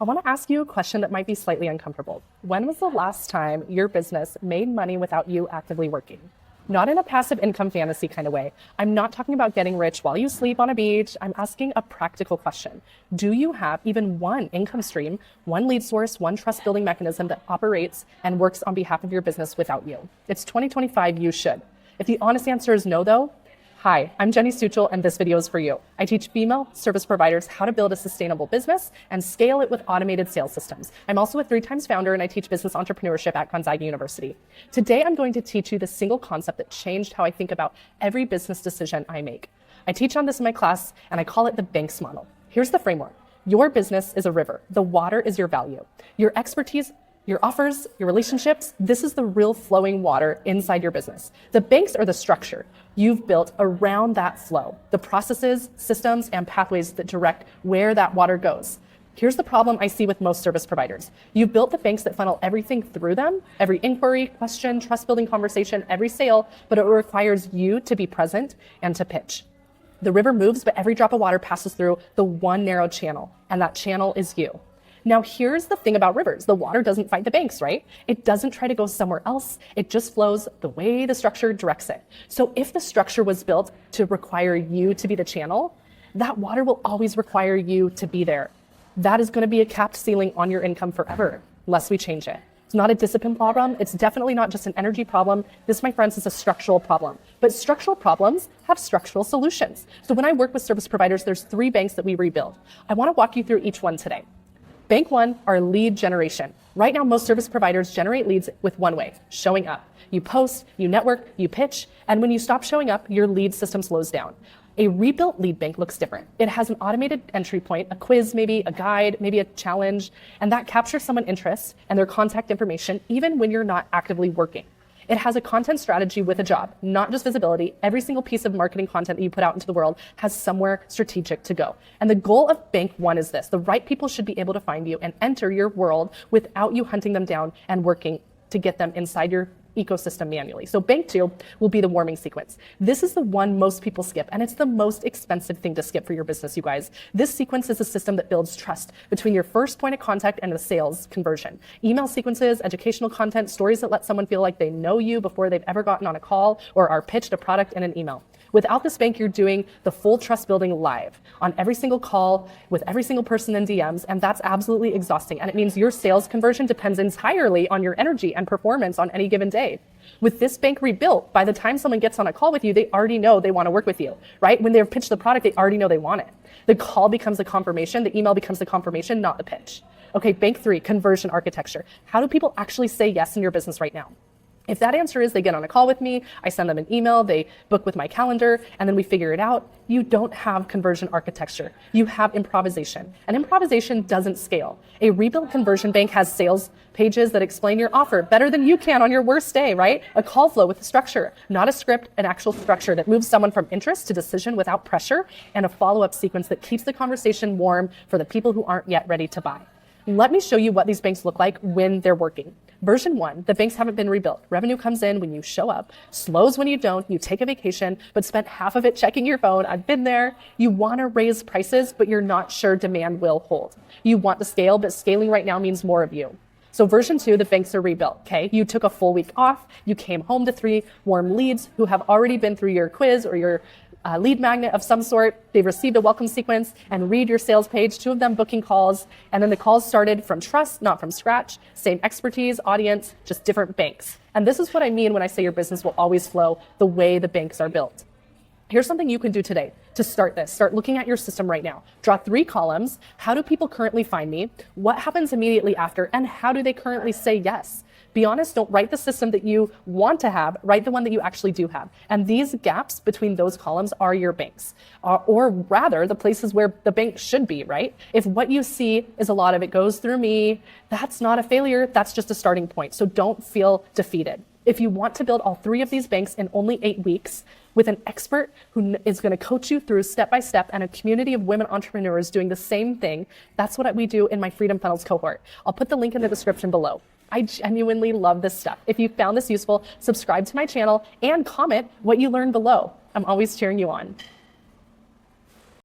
I want to ask you a question that might be slightly uncomfortable. When was the last time your business made money without you actively working? Not in a passive income fantasy kind of way. I'm not talking about getting rich while you sleep on a beach. I'm asking a practical question. Do you have even one income stream, one lead source, one trust building mechanism that operates and works on behalf of your business without you? It's 2025, you should. If the honest answer is no though, hi, I'm Jenny Suchel, and this video is for you. I teach female service providers how to build a sustainable business and scale it with automated sales systems. I'm also a 3-time founder, and I teach business entrepreneurship at Gonzaga University. Today, I'm going to teach you the single concept that changed how I think about every business decision I make. I teach on this in my class, and I call it the Banks model. Here's the framework. Your business is a river. The water is your value. Your expertise, your offers, your relationships, this is the real flowing water inside your business. The banks are the structure you've built around that flow, the processes, systems, and pathways that direct where that water goes. Here's the problem I see with most service providers. You've built the banks that funnel everything through them, every inquiry, question, trust-building conversation, every sale, but it requires you to be present and to pitch. The river moves, but every drop of water passes through the one narrow channel, and that channel is you. Now, here's the thing about rivers. The water doesn't fight the banks, right? It doesn't try to go somewhere else. It just flows the way the structure directs it. So if the structure was built to require you to be the channel, that water will always require you to be there. That is going to be a capped ceiling on your income forever, unless we change it. It's not a discipline problem. It's definitely not just an energy problem. This, my friends, is a structural problem. But structural problems have structural solutions. So when I work with service providers, there's 3 banks that we rebuild. I want to walk you through each one today. Bank 1 are lead generation. Right now, most service providers generate leads with one way, showing up. You post, you network, you pitch, and when you stop showing up, your lead system slows down. A rebuilt lead bank looks different. It has an automated entry point, a quiz maybe, a guide, maybe a challenge, and that captures someone's interest and their contact information even when you're not actively working. It has a content strategy with a job, not just visibility. Every single piece of marketing content that you put out into the world has somewhere strategic to go. And the goal of Bank 1 is this. The right people should be able to find you and enter your world without you hunting them down and working to get them inside your ecosystem manually. So Bank 2 will be the warming sequence. This is the one most people skip, and it's the most expensive thing to skip for your business, you guys. This sequence is a system that builds trust between your first point of contact and the sales conversion. Email sequences, educational content, stories that let someone feel like they know you before they've ever gotten on a call or are pitched a product in an email. Without this bank, you're doing the full trust building live on every single call with every single person in DMs, and that's absolutely exhausting. And it means your sales conversion depends entirely on your energy and performance on any given day. With this bank rebuilt, by the time someone gets on a call with you, they already know they want to work with you, right? When they've pitched the product, they already know they want it. The call becomes the confirmation, the email becomes the confirmation, not the pitch. Okay, Bank 3, conversion architecture. How do people actually say yes in your business right now? If that answer is they get on a call with me, I send them an email, they book with my calendar, and then we figure it out, you don't have conversion architecture. You have improvisation. And improvisation doesn't scale. A rebuilt conversion bank has sales pages that explain your offer better than you can on your worst day, right? A call flow with a structure, not a script, an actual structure that moves someone from interest to decision without pressure, and a follow-up sequence that keeps the conversation warm for the people who aren't yet ready to buy. Let me show you what these banks look like when they're working. Version 1, the banks haven't been rebuilt. Revenue comes in when you show up, slows when you don't, you take a vacation, but spent half of it checking your phone. I've been there. You want to raise prices, but you're not sure demand will hold. You want to scale, but scaling right now means more of you. So version 2, the banks are rebuilt, okay? You took a full week off. You came home to 3 warm leads who have already been through your quiz or your lead magnet of some sort. They've received a welcome sequence and read your sales page, 2 of them booking calls. And then the calls started from trust, not from scratch. Same expertise, audience, just different banks. And this is what I mean when I say your business will always flow the way the banks are built. Here's something you can do today to start this. Start looking at your system right now. Draw 3 columns. How do people currently find me? What happens immediately after? And how do they currently say yes? Be honest, don't write the system that you want to have, write the one that you actually do have. And these gaps between those columns are your banks, or rather the places where the bank should be, right? If what you see is a lot of it goes through me, that's not a failure, that's just a starting point. So don't feel defeated. If you want to build all 3 of these banks in only 8 weeks with an expert who is going to coach you through step by step and a community of women entrepreneurs doing the same thing, that's what we do in my Freedom Funnels cohort. I'll put the link in the description below. I genuinely love this stuff. If you found this useful, subscribe to my channel and comment what you learned below. I'm always cheering you on.